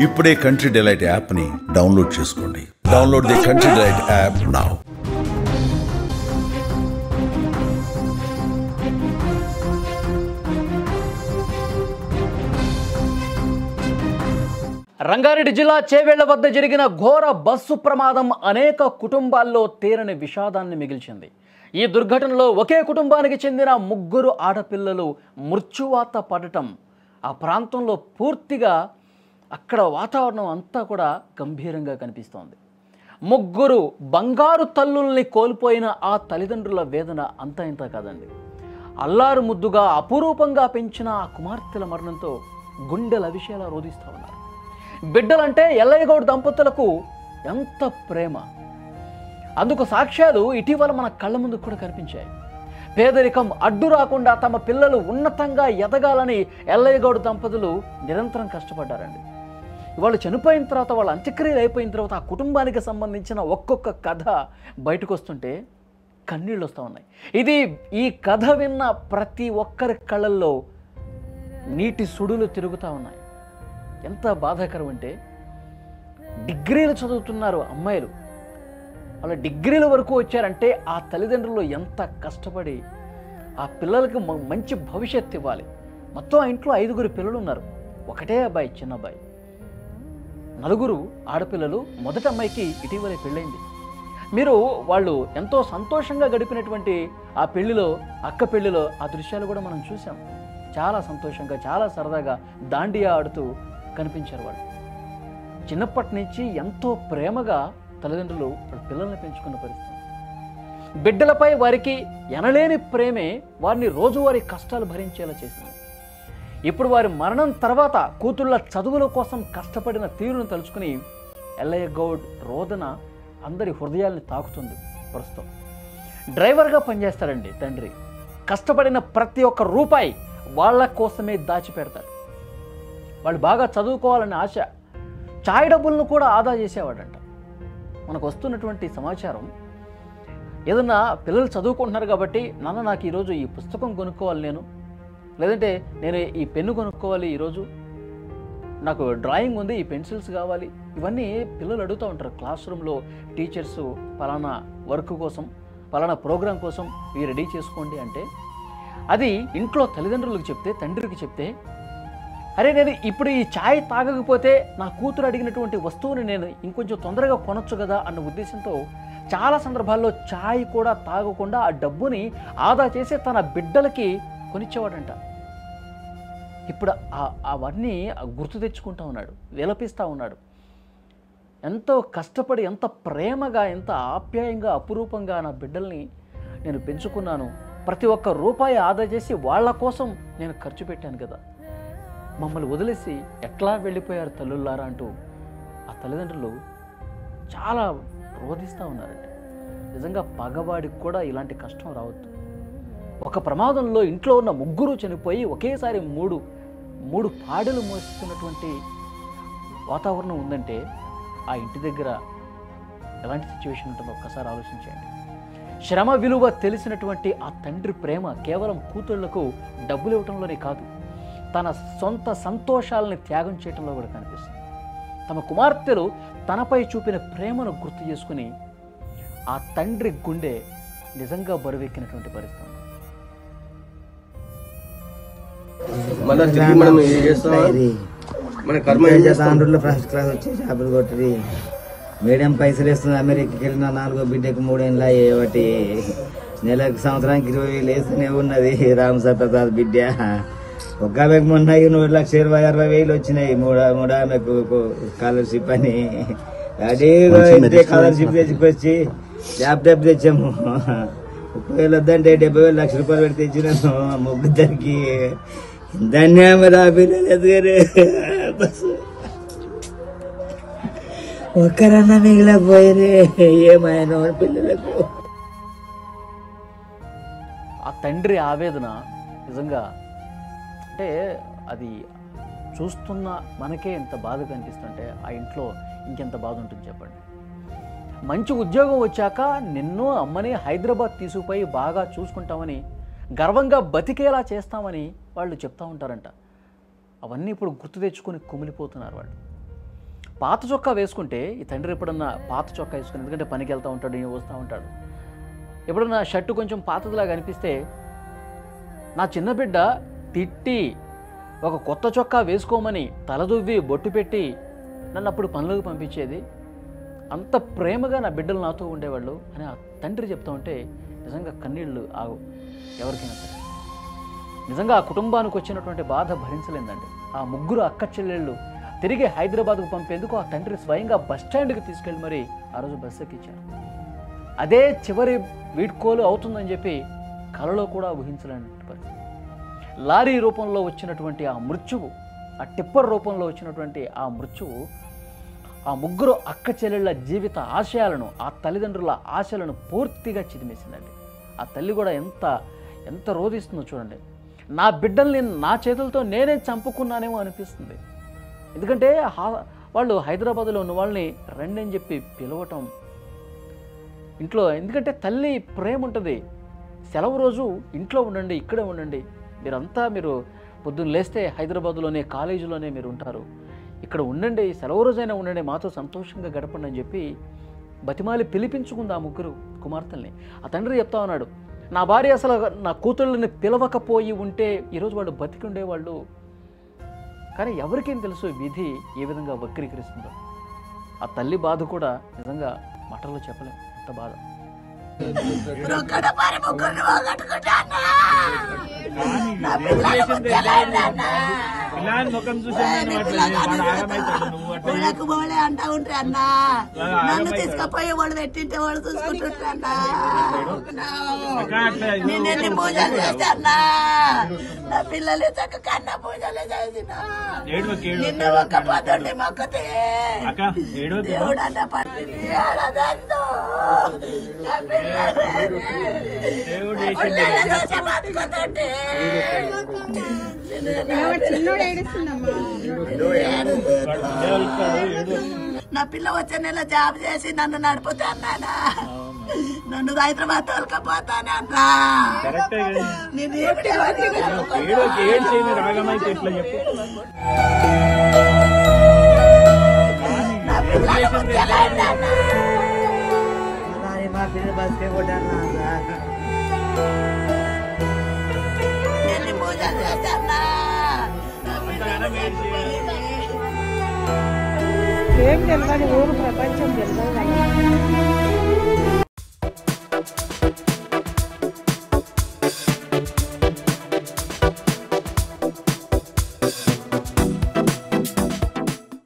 ఇప్పుడే country delight యాప్ని download చేసుకోండి. Download the country delight app now. Rangareddy జిల్లా చేవేళ్ల వద్ద జరిగిన ఘోర బస్సు ప్రమాదం అనేక కుటుంబాల్లో తీరని విషాదాన్ని మిగిల్చింది. ఈ దుర్ఘటనలో ఒకే కుటుంబానికి చెందిన 3 ఆడపిల్లలు మృత్యువాత పడటం ఆ ప్రాంతంలో పూర్తిగా అక్కడ వాతావరణం అంతా కూడా గంభీరంగా కనిపిస్తోంది. 3 బంగారు తల్లుల్ని కోల్పోయిన ఆ తల్లిదండ్రుల వేదన అంతా ఇంత కాదండి. అల్లారు ముద్దుగా అపురూపంగా పెంచిన ఆ కుమార్తెల మరణంతో గుండెల విషయాల రోధిస్తూ ఉన్నారు. బిడ్డలంటే ఎల్లయ్య గౌడ్ దంపతులకు ఎంత ప్రేమ, అందుకు సాక్ష్యాలు ఇటీవల మన కళ్ళ ముందు కూడా కనిపించాయి. పేదరికం అడ్డు రాకుండా తమ పిల్లలు ఉన్నతంగా ఎదగాలని ఎల్లయ్య గౌడ్ దంపతులు నిరంతరం కష్టపడ్డారండి. వాళ్ళు చనిపోయిన తర్వాత, వాళ్ళ అంత్యక్రియలు అయిపోయిన తర్వాత ఆ కుటుంబానికి సంబంధించిన ఒక్కొక్క కథ బయటకు వస్తుంటే కన్నీళ్ళు వస్తూ ఉన్నాయి. ఈ కథ విన్న ప్రతి ఒక్కరి కళ్ళల్లో నీటి సుడులు తిరుగుతూ ఉన్నాయి. ఎంత బాధాకరం అంటే, డిగ్రీలు చదువుతున్నారు అమ్మాయిలు, వాళ్ళ డిగ్రీల వరకు వచ్చారంటే ఆ తల్లిదండ్రులు ఎంత కష్టపడి ఆ పిల్లలకి మంచి భవిష్యత్తు ఇవ్వాలి. మొత్తం ఆ ఇంట్లో 5 పిల్లలు ఉన్నారు. ఒకటే అబ్బాయి, చిన్న అబ్బాయి. 4 ఆడపిల్లలు. మొదటి అమ్మాయికి ఇటీవలే పెళ్ళైంది. వాళ్ళు ఎంతో సంతోషంగా గడిపినటువంటి ఆ పెళ్లిలో, అక్క పెళ్లిలో ఆ దృశ్యాలు కూడా మనం చూసాం. చాలా సంతోషంగా, చాలా సరదాగా దాండియా ఆడుతూ కనిపించారు. వాళ్ళు చిన్నప్పటి నుంచి ఎంతో ప్రేమగా తల్లిదండ్రులు పిల్లల్ని పెంచుకున్న పరిస్థితి. బిడ్డలపై వారికి ఎనలేని ప్రేమే వారిని రోజువారీ కష్టాలు భరించేలా చేసింది. ఇప్పుడు వారి మరణం తర్వాత కూతుళ్ళ చదువుల కోసం కష్టపడిన తీరును తలుచుకుని ఎల్లయ్య గౌడ్ రోదన అందరి హృదయాల్ని తాకుతుంది. ప్రస్తుతం డ్రైవర్గా పనిచేస్తాడండి తండ్రి. కష్టపడిన ప్రతి ఒక్క రూపాయి వాళ్ళ కోసమే దాచిపెడతాడు. వాళ్ళు బాగా చదువుకోవాలనే ఆశ, చాయ్ డబ్బులను కూడా ఆదా చేసేవాడంట. మనకు వస్తున్నటువంటి సమాచారం, ఏదన్నా పిల్లలు చదువుకుంటున్నారు కాబట్టి, నాన్న నాకు ఈరోజు ఈ పుస్తకం కొనుక్కోవాలి, లేదంటే నేను ఈ పెన్ను కొనుక్కోవాలి, ఈరోజు నాకు డ్రాయింగ్ ఉంది, ఈ పెన్సిల్స్ కావాలి, ఇవన్నీ పిల్లలు అడుగుతూ ఉంటారు. క్లాస్ రూమ్లో టీచర్స్ పలానా వర్క్ కోసం, పలానా ప్రోగ్రాం కోసం ఇవి రెడీ చేసుకోండి అంటే, అది ఇంట్లో తల్లిదండ్రులకు చెప్తే, తండ్రికి చెప్తే, అరే నేను ఇప్పుడు ఈ ఛాయ్ తాగకపోతే నా కూతురు అడిగినటువంటి వస్తువుని నేను ఇంకొంచెం తొందరగా కొనొచ్చు కదా అన్న ఉద్దేశంతో చాలా సందర్భాల్లో ఛాయ్ కూడా తాగకుండా ఆ డబ్బుని ఆదా చేసి తన బిడ్డలకి కొనిచ్చేవాడంట. ఇప్పుడు అవన్నీ గుర్తు తెచ్చుకుంటూ ఉన్నాడు, విలపిస్తూ ఉన్నాడు. ఎంతో కష్టపడి, ఎంత ప్రేమగా, ఎంత ఆప్యాయంగా, అపురూపంగా నా బిడ్డల్ని నేను పెంచుకున్నాను. ప్రతి ఒక్క రూపాయి ఆదా చేసి వాళ్ళ కోసం నేను ఖర్చు పెట్టాను కదా, మమ్మల్ని వదిలేసి ఎట్లా వెళ్ళిపోయారు తల్లులారా అంటూ ఆ తల్లిదండ్రులు చాలా రోధిస్తూ ఉన్నారండి. నిజంగా పగవాడికి కూడా ఇలాంటి కష్టం రావద్దు. ఒక ప్రమాదంలో ఇంట్లో ఉన్న 3 చనిపోయి ఒకేసారి 3 పాడెలు మోస్తున్నటువంటి వాతావరణం ఉందంటే ఆ ఇంటి దగ్గర ఎలాంటి సిచ్యువేషన్ ఉంటుందో ఒక్కసారి ఆలోచించండి. శ్రమ విలువ తెలిసినటువంటి ఆ తండ్రి ప్రేమ కేవలం కూతుళ్లకు డబ్బులు ఇవ్వటంలోనే కాదు, తన సొంత సంతోషాలని త్యాగం చేయటంలో కూడా కనిపిస్తుంది. తమ కుమార్తెలు తనపై చూపిన ప్రేమను గుర్తు చేసుకుని ఆ తండ్రి గుండె నిజంగా బరువెక్కినటువంటి పరిస్థితి. ఫస్ట్ క్లాస్ వచ్చి షాపులు కొట్టి మీడియం పైసలు వేస్తుంది. అమెరికాకి వెళ్ళిన 4వ బిడ్డకు 3 ఏళ్ళ ఒకటి నెలకు సంవత్సరానికి 20,000 వేస్తూనే ఉన్నది. రామ్ సత్తార్ బిడ్డ ఒక్క ఆమెకు మొన్న 1,60,000 వచ్చినాయి. మూడు ఆమెకు స్కాలర్షిప్ అని అదే స్కాలర్షిప్ తెచ్చుకొచ్చి ల్యాప్టాప్ తెచ్చాము. 30,000 వద్దంటే 70,000 లక్ష రూపాయలు పెట్టి తెచ్చినాను. ముగ్గురికి ధన్యవాద పిల్లలు ఎదుగారు. ఒక్కరన్నా మిగిలిపోయారే ఏమైనా పిల్లలకు. ఆ తండ్రి ఆవేదన నిజంగా, అంటే అది చూస్తున్న మనకే ఎంత బాధ కనిపిస్తుంటే ఆ ఇంట్లో ఇంకెంత బాధ ఉంటుంది చెప్పండి. మంచి ఉద్యోగం వచ్చాక నిన్ను అమ్మని హైదరాబాద్ తీసుకుపోయి బాగా చూసుకుంటామని, గర్వంగా బతికేలా చేస్తామని వాళ్ళు చెప్తూ ఉంటారంట. అవన్నీ ఇప్పుడు గుర్తు తెచ్చుకొని కుమిలిపోతున్నారు వాళ్ళు. పాత చొక్కా వేసుకుంటే ఈ తండ్రి ఎప్పుడన్నా పాత చొక్కా వేసుకుని, ఎందుకంటే పనికి వెళ్తూ ఉంటాడు, ఈయన వస్తూ ఉంటాడు, ఎప్పుడన్నా షర్టు కొంచెం పాతదిలాగా అనిపిస్తే నా చిన్న బిడ్డ తిట్టి ఒక కొత్త చొక్కా వేసుకోమని తలదువ్వి బొట్టు పెట్టి నన్ను అప్పుడు పనులకు పంపించేది. అంత ప్రేమగా నా బిడ్డలు నాతో ఉండేవాళ్ళు అని ఆ తండ్రి చెప్తా ఉంటే నిజంగా కన్నీళ్ళు ఆగు ఎవరికైనా సరే. నిజంగా ఆ కుటుంబానికి వచ్చినటువంటి బాధ భరించలేదండి. ఆ ముగ్గురు అక్క చెల్లెళ్ళు తిరిగి హైదరాబాద్కు పంపేందుకు ఆ తండ్రి స్వయంగా బస్టాండ్కి తీసుకెళ్ళి మరి ఆ రోజు బస్సు ఎక్కించారు. అదే చివరి వీడ్కోలు అవుతుందని చెప్పి కలలో కూడా ఊహించలేని పరిస్థితి. లారీ రూపంలో వచ్చినటువంటి ఆ మృత్యువు, ఆ టిప్పర్ రూపంలో వచ్చినటువంటి ఆ మృత్యువు ఆ ముగ్గురు అక్క చెల్లెళ్ళ జీవిత ఆశయాలను, ఆ తల్లిదండ్రుల ఆశలను పూర్తిగా చిదిమేసిందండి. ఆ తల్లి కూడా ఎంత రోధిస్తుందో చూడండి. నా బిడ్డల్ని నా చేతులతో నేనే చంపుకున్నానేమో అనిపిస్తుంది. ఎందుకంటే వాళ్ళు హైదరాబాద్లో ఉన్న వాళ్ళని రండి అని చెప్పి పిలవటం ఇంట్లో, ఎందుకంటే తల్లి ప్రేమ ఉంటుంది. సెలవు రోజు ఇంట్లో ఉండండి, ఇక్కడే ఉండండి, మీరు పొద్దున్న లేస్తే హైదరాబాద్లోనే కాలేజీలోనే మీరు ఉంటారు, ఇక్కడ ఉండండి, సెలవు రోజైనా ఉండండి, మాతో సంతోషంగా గడపండి అని చెప్పి బతిమాలి పిలిపించుకుంది ఆ ముగ్గురు కుమార్తెల్ని. ఆ తండ్రి చెప్తా ఉన్నాడు, నా భార్య అసలు నా కూతుళ్ళని పిలవకపోయి ఉంటే ఈరోజు వాళ్ళు బతికి ఉండేవాళ్ళు. కానీ ఎవరికేం తెలుసు విధి ఏ విధంగా వక్రీకరిస్తుందో. ఆ తల్లి బాధ కూడా నిజంగా మాటల్లో చెప్పలేం, ఎంత బాధ. అంటా ఉంటా అన్న, నన్ను తీసుకపోయి వాళ్ళు పెట్టింటే వాళ్ళు చూసుకుంటుంటా అన్న, నిన్నెన్ని పూజలు చేస్తా అన్న, నా పిల్లలు చక్కగా అన్న పూజలు చేసిన, నిన్న ఒక్క పొద్దుండి మొక్కతే దేవుడు అన్న పట్టింది ఏడదంతో నా పిల్లలు బతుకుతుంటే నా పిల్ల వచ్చే నెల జాబ్ చేసి నన్ను నడుపుతా అన్నానా, నన్ను హైదరాబాద్ తోలుకపోతాను అన్నా. మా పిల్ల బస్కే కొట్టాను. పూజలు చేస్తానా ఏం తెలియదు, ఊరు ప్రపంచం తెలియదు.